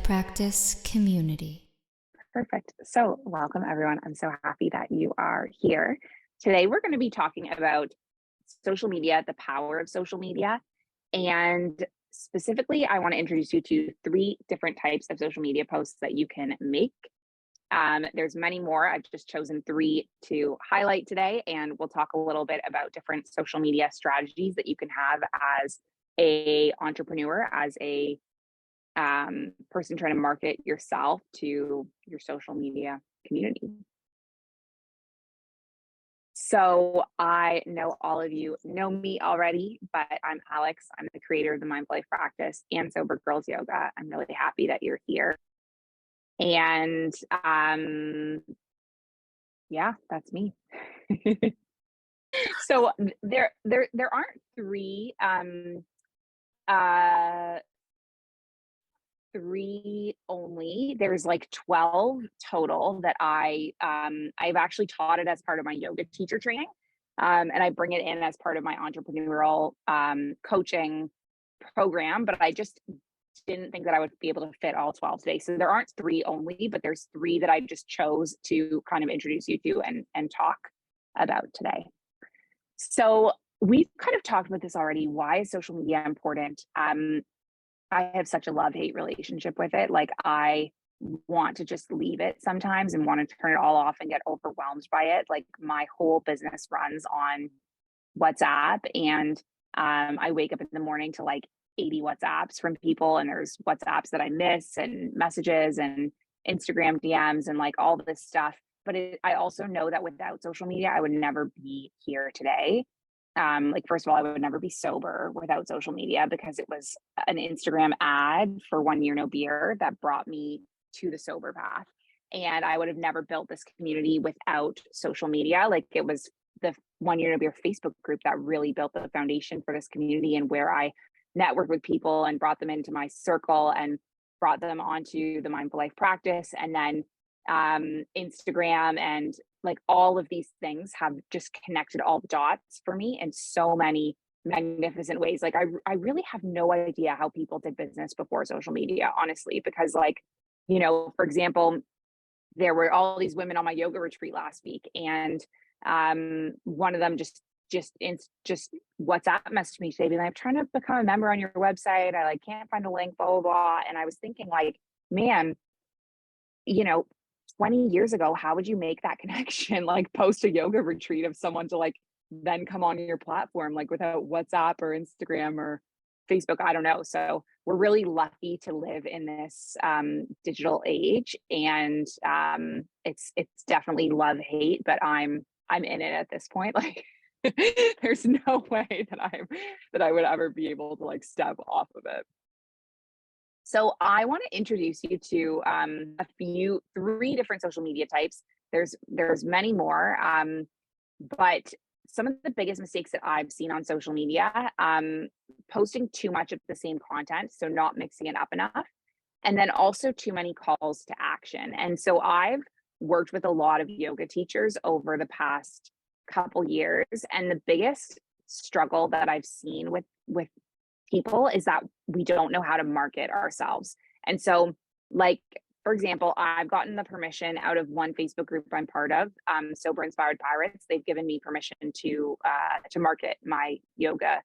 Practice community. Perfect. So welcome everyone. I'm so happy that you are here. Today we're going to be talking about social media, the power of social media, and specifically I want to introduce you to 3 different types of social media posts that you can make. There's many more. I've just chosen 3 to highlight today, and we'll talk a little bit about different social media strategies that you can have as a entrepreneur, as a person trying to market yourself to your social media community. So I know all of you know me already, but I'm Alex. I'm the creator of the Mindful Life Practice and Sober Girls Yoga. I'm really happy that you're here. And yeah, that's me. So there aren't uh 3 only. There's like 12 total that I've actually taught it as part of my yoga teacher training. And I bring it in as part of my entrepreneurial coaching program, but I just didn't think that I would be able to fit all 12 today. So there aren't 3 only, but there's 3 that I just chose to kind of introduce you to and talk about today. So we've kind of talked about this already. Why is social media important? I have such a love-hate relationship with it. Like, I want to just leave it sometimes and want to turn it all off and get overwhelmed by it. Like, my whole business runs on WhatsApp, and I wake up in the morning to like 80 WhatsApps from people, and there's WhatsApps that I miss, and messages, and Instagram DMs, and like all this stuff. But I also know that without social media, I would never be here today. Like, first of all, I would never be sober without social media, because it was an Instagram ad for 1 year no beer that brought me to the sober path. And I would have never built this community without social media. Like, it was the 1 year no beer Facebook group that really built the foundation for this community, and where I networked with people and brought them into my circle and brought them onto the Mindful Life Practice. And then Instagram and like all of these things have just connected all the dots for me in so many magnificent ways. Like, I really have no idea how people did business before social media, honestly, because like, for example, there were all these women on my yoga retreat last week, and one of them just WhatsApp messaged me today, being like, "I'm trying to become a member on your website. I like can't find a link, blah blah blah." And I was thinking, like, man, you know, 20 years ago, how would you make that connection? Like, post a yoga retreat of someone to like then come on your platform, like without WhatsApp or Instagram or Facebook, I don't know. So we're really lucky to live in this digital age, and it's definitely love hate, but I'm in it at this point. Like, there's no way that I would ever be able to like step off of it. So I want to introduce you to a few 3 different social media types. There's many more, but some of the biggest mistakes that I've seen on social media, posting too much of the same content, so not mixing it up enough, and then also too many calls to action. And so I've worked with a lot of yoga teachers over the past couple years, and the biggest struggle that I've seen with people is that we don't know how to market ourselves. And so, like, for example, I've gotten the permission out of one Facebook group I'm part of, Sober Inspired Pirates. They've given me permission to market my yoga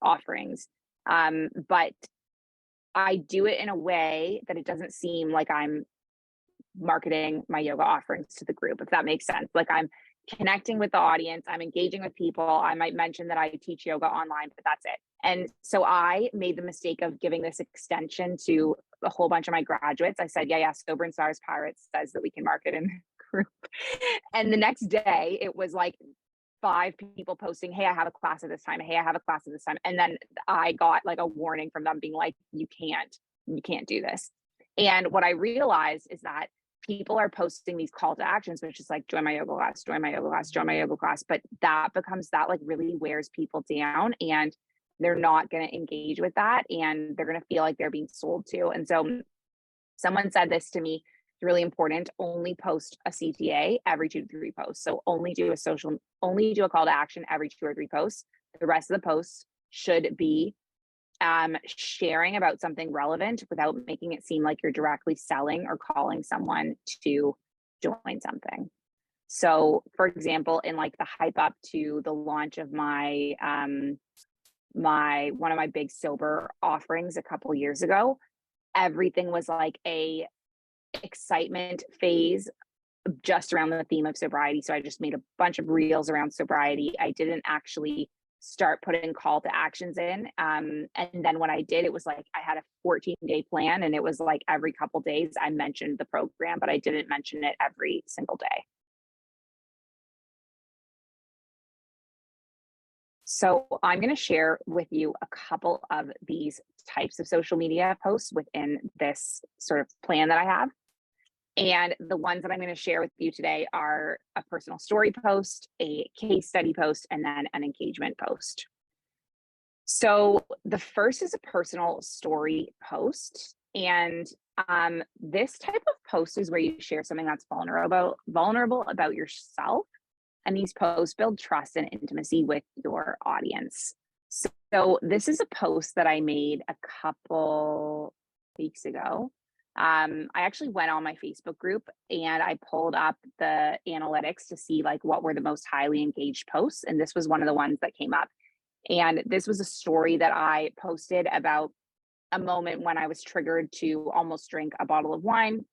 offerings, but I do it in a way that it doesn't seem like I'm marketing my yoga offerings to the group, if that makes sense. Like, I'm connecting with the audience, I'm engaging with people. I might mention that I teach yoga online, but that's it. And so I made the mistake of giving this extension to a whole bunch of my graduates. I said, yeah, Sober and Stars Pirates says that we can market in the group. And the next day it was like 5 people posting, "Hey, I have a class at this time. Hey, I have a class at this time." And then I got like a warning from them being like, you can't do this. And what I realized is that people are posting these call to actions, which is like, join my yoga class, join my yoga class, join my yoga class. But that like really wears people down, and they're not going to engage with that, and they're going to feel like they're being sold to. And so someone said this to me, it's really important: only post a CTA every 2 to 3 posts. So only do a call to action every 2 or 3 posts. The rest of the posts should be sharing about something relevant without making it seem like you're directly selling or calling someone to join something. So, for example, in like the hype up to the launch of my one of my big sober offerings a couple years ago, everything was like a excitement phase just around the theme of sobriety. So I just made a bunch of reels around sobriety. I didn't actually start putting call to actions in. And then when I did, it was like I had a 14-day plan, and it was like every couple days I mentioned the program, but I didn't mention it every single day. So I'm going to share with you a couple of these types of social media posts within this sort of plan that I have. And the ones that I'm going to share with you today are a personal story post, a case study post, and then an engagement post. So the first is a personal story post. And this type of post is where you share something that's vulnerable about yourself. And these posts build trust and intimacy with your audience. So this is a post that I made a couple weeks ago. I actually went on my Facebook group and I pulled up the analytics to see like what were the most highly engaged posts. And this was one of the ones that came up. And this was a story that I posted about a moment when I was triggered to almost drink a bottle of wine.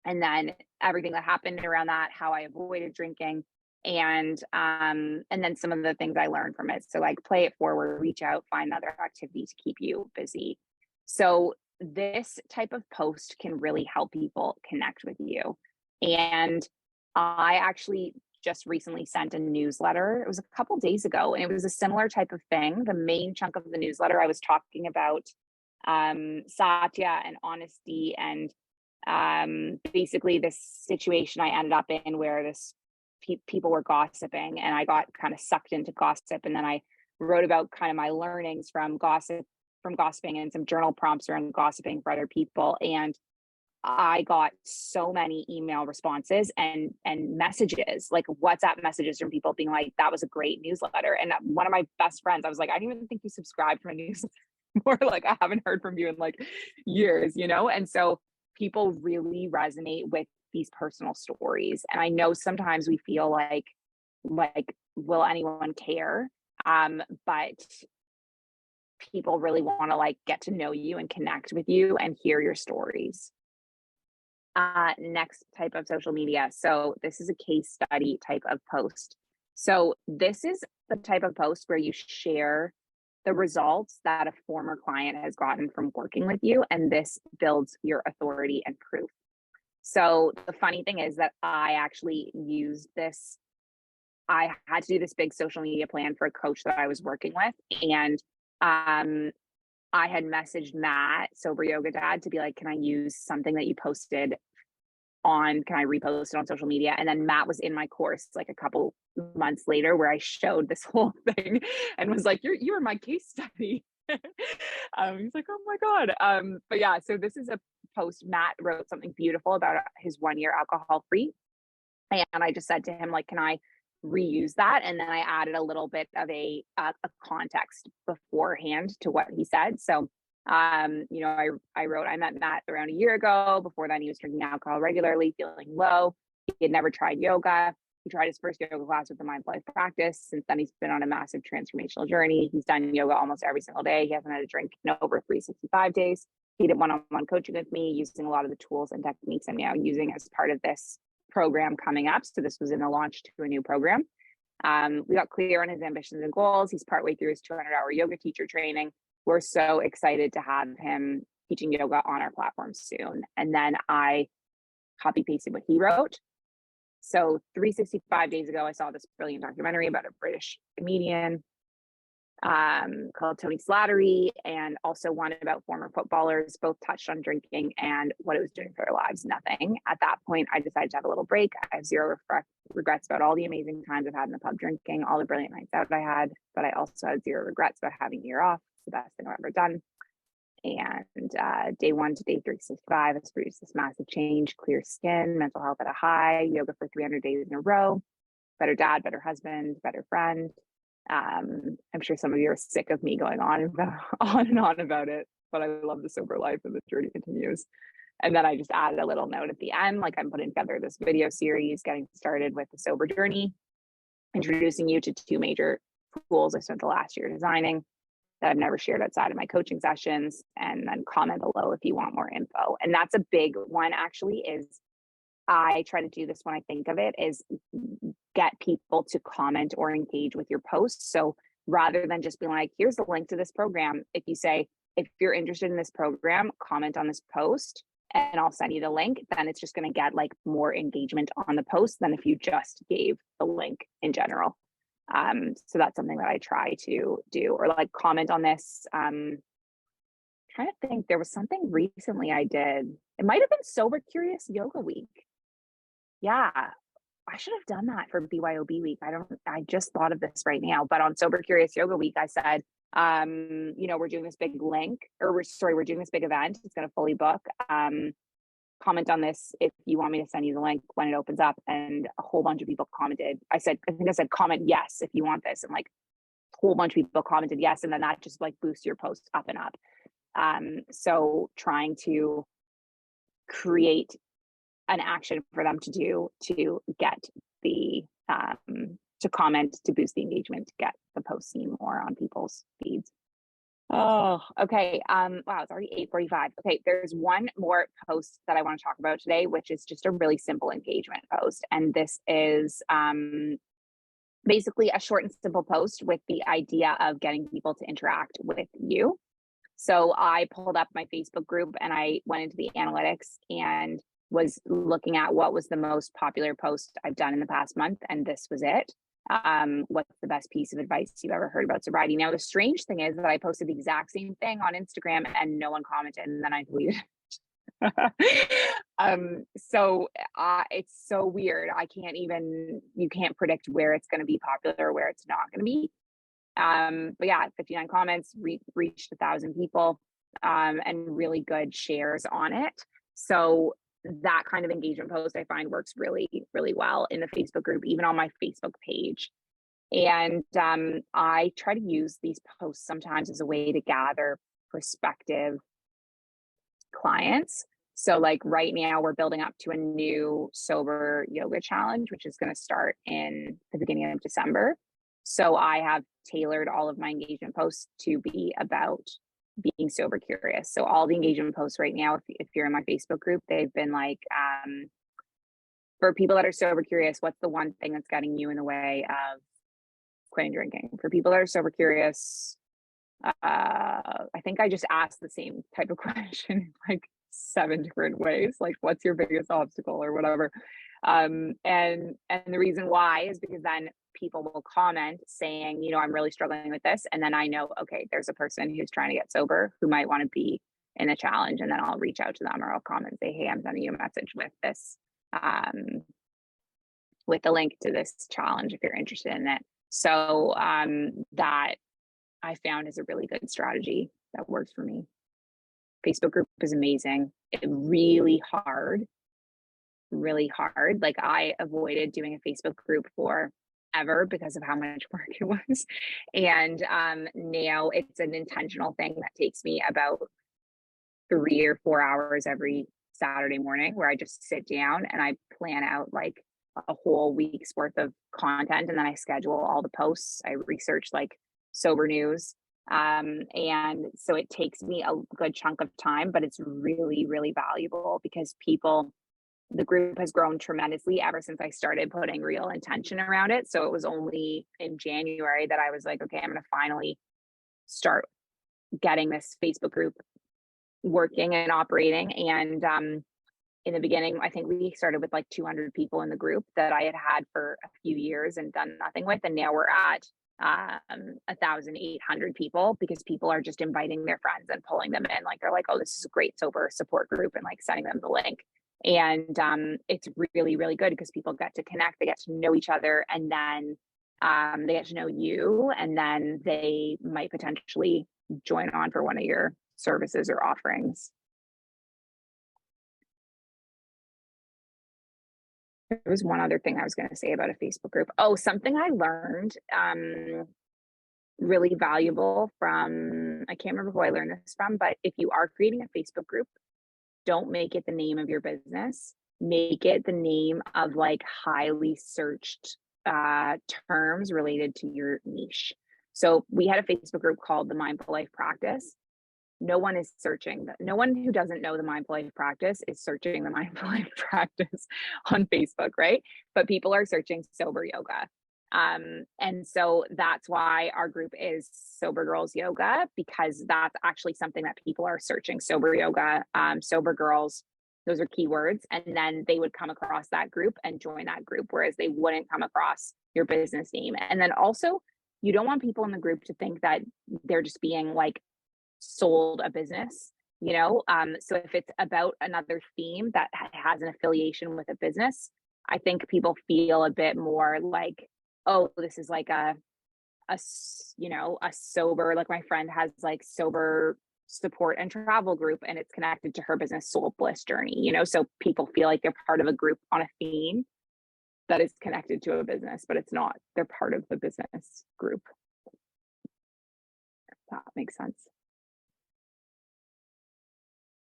And then everything that happened around that, how I avoided drinking, and then some of the things I learned from it. So like play it forward, reach out, find other activities to keep you busy. So this type of post can really help people connect with you. And I actually just recently sent a newsletter. It was a couple days ago, and it was a similar type of thing. The main chunk of the newsletter, I was talking about Satya and honesty, and basically this situation I ended up in where people were gossiping, and I got kind of sucked into gossip. And then I wrote about kind of my learnings from gossiping and some journal prompts around gossiping for other people. And I got so many email responses and messages, like WhatsApp messages from people being like, that was a great newsletter. And one of my best friends, I was like, I didn't even think you subscribed to a newsletter. Or like, I haven't heard from you in like years, And so people really resonate with these personal stories. And I know sometimes we feel like, will anyone care? But people really want to like get to know you and connect with you and hear your stories. Next type of social media. So this is a case study type of post. So this is the type of post where you share the results that a former client has gotten from working with you, and this builds your authority and proof. So the funny thing is that I actually used this. I had to do this big social media plan for a coach that I was working with, and I had messaged Matt, Sober Yoga Dad, to be like, can I use something that you posted can I repost it on social media? And then Matt was in my course like a couple months later where I showed this whole thing and was like, you were my case study. He's like, oh my God. But yeah, so this is a post. Matt wrote something beautiful about his 1 year alcohol free. And I just said to him, like, can I reuse that? And then I added a little bit of a context beforehand to what he said. So I wrote, I met Matt around a year ago. Before then, he was drinking alcohol regularly, feeling low. He had never tried yoga. He tried his first yoga class with the Mindful Life practice. Since then, he's been on a massive transformational journey. He's done yoga almost every single day. He hasn't had a drink in over 365 days. He did one-on-one coaching with me using a lot of the tools and techniques I'm now using as part of this program coming up. So this was in the launch to a new program. We got clear on his ambitions and goals. He's partway through his 200-hour yoga teacher training. We're so excited to have him teaching yoga on our platform soon. And then I copy pasted what he wrote. So 365 days ago, I saw this brilliant documentary about a British comedian called Tony Slattery, and also one about former footballers. Both touched on drinking and what it was doing for their lives. Nothing. At that point, I decided to have a little break. I have zero regrets about all the amazing times I've had in the pub drinking, all the brilliant nights out I had, but I also had zero regrets about having a year off. It's the best thing I've ever done. And day 1 to day 365 has produced this massive change: clear skin, mental health at a high, yoga for 300 days in a row, better dad, better husband, better friend. I'm sure some of you are sick of me going on and on about it, but I love the sober life and the journey continues. And then I just added a little note at the end, like I'm putting together this video series, getting started with the sober journey, introducing you to 2 major tools I spent the last year designing that I've never shared outside of my coaching sessions, and then comment below if you want more info. And that's a big one actually, is I try to do this when I think of it, is get people to comment or engage with your posts. So rather than just being like, here's the link to this program, if you say, if you're interested in this program, comment on this post and I'll send you the link, then it's just going to get like more engagement on the post than if you just gave the link in general. So that's something that I try to do, or like comment on this. Trying to think, there was something recently I did. It might have been Sober Curious Yoga Week. Yeah, I should have done that for BYOB week. I just thought of this right now, but on Sober Curious Yoga Week, I said, we're doing this big we're doing this big event. It's going to fully book. Comment on this if you want me to send you the link when it opens up. And a whole bunch of people commented. I think I said, comment yes if you want this. And like a whole bunch of people commented yes. And then that just like boosts your post up and up. So trying to create an action for them to do to get the to comment, to boost the engagement, to get the post seen more on people's feeds. Oh, okay. Wow, it's already 8:45. Okay, there's one more post that I want to talk about today, which is just a really simple engagement post. And this is basically a short and simple post with the idea of getting people to interact with you. So I pulled up my Facebook group and I went into the analytics and was looking at what was the most popular post I've done in the past month, and this was it. What's the best piece of advice you've ever heard about sobriety? Now, the strange thing is that I posted the exact same thing on Instagram and no one commented, and then I deleted it. So it's so weird. You can't predict where it's going to be popular or where it's not going to be. But yeah, 59 comments, reached 1,000 people, and really good shares on it. So that kind of engagement post I find works really, really well in the Facebook group, even on my Facebook page. And I try to use these posts sometimes as a way to gather prospective clients. So like right now we're building up to a new sober yoga challenge, which is going to start in the beginning of December. So I have tailored all of my engagement posts to be about being sober curious. So all the engagement posts right now, if you're in my Facebook group, they've been like, for people that are sober curious, what's the one thing that's getting you in the way of quitting drinking? For people that are sober curious, I think I just asked the same type of question like 7 different ways, like what's your biggest obstacle or whatever. And the reason why is because then people will comment saying, I'm really struggling with this. And then I know, okay, there's a person who's trying to get sober who might want to be in a challenge. And then I'll reach out to them, or I'll comment and say, hey, I'm sending you a message with this, with the link to this challenge if you're interested in it. So that I found is a really good strategy that works for me. Facebook group is amazing. It's really hard. Like I avoided doing a Facebook group forever because of how much work it was. And now it's an intentional thing that takes me about 3 or 4 hours every Saturday morning, where I just sit down and I plan out like a whole week's worth of content. And then I schedule all the posts. I research like sober news. And so it takes me a good chunk of time, but it's really, really valuable because the group has grown tremendously ever since I started putting real intention around it. So it was only in January that I was like, okay, I'm going to finally start getting this Facebook group working and operating. And in the beginning, I think we started with like 200 people in the group that I had for a few years and done nothing with. And now we're at 1,800 people, because people are just inviting their friends and pulling them in. Like they're like, oh, this is a great sober support group, and like sending them the link. And it's really, really good because people get to connect, they get to know each other, and then they get to know you, and then they might potentially join on for one of your services or offerings. There was one other thing I was going to say about a Facebook group. Oh, something I learned really valuable from, I can't remember who I learned this from, but if you are creating a Facebook group, don't make it the name of your business. Make it the name of like highly searched terms related to your niche. So we had a Facebook group called the Mindful Life Practice. No one is searching. No one who doesn't know the Mindful Life Practice is searching the Mindful Life Practice on Facebook, right? But people are searching sober yoga. And so that's why our group is Sober Girls Yoga, because that's actually something that people are searching. Sober yoga, sober girls, those are keywords. And then they would come across that group and join that group, whereas they wouldn't come across your business name. And then also, you don't want people in the group to think that they're just being like sold a business, you know? So if it's about another theme that has an affiliation with a business, I think people feel a bit more like, oh, this is like a sober, like my friend has like sober support and travel group, and it's connected to her business Soul Bliss Journey, you know? So people feel like they're part of a group on a theme that is connected to a business, but it's not. They're part of the business group. If that makes sense.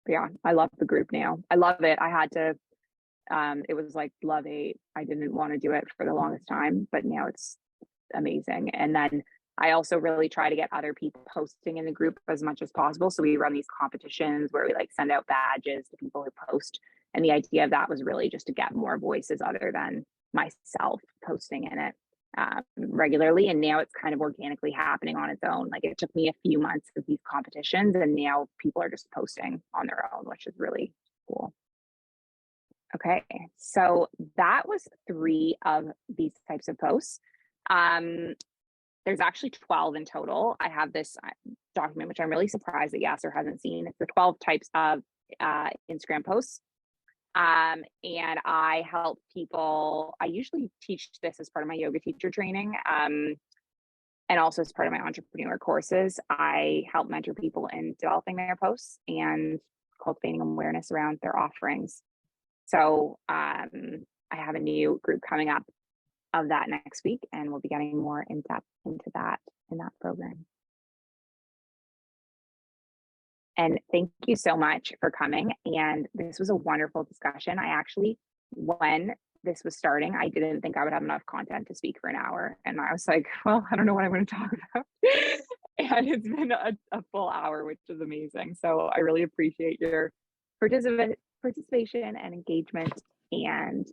But yeah, I love the group now. I love it. I had to, it was like love 8. I didn't want to do it for the longest time, but now it's amazing. And then I also really try to get other people posting in the group as much as possible. So we run these competitions where we like send out badges to people who post. And the idea of that was really just to get more voices other than myself posting in it regularly. And now it's kind of organically happening on its own. Like it took me a few months of these competitions, and now people are just posting on their own, which is really cool. Okay, so that was 3 of these types of posts. There's actually 12 in total. I have this document, which I'm really surprised that Yasser hasn't seen. It's the 12 types of Instagram posts. And I help people. I usually teach this as part of my yoga teacher training. And also as part of my entrepreneur courses. I help mentor people in developing their posts and cultivating awareness around their offerings. So I have a new group coming up of that next week, and we'll be getting more in depth into that in that program. And thank you so much for coming. And this was a wonderful discussion. I actually, when this was starting, I didn't think I would have enough content to speak for an hour. And I was like, well, I don't know what I'm going to talk about. And it's been a full hour, which is amazing. So I really appreciate your participation and engagement. And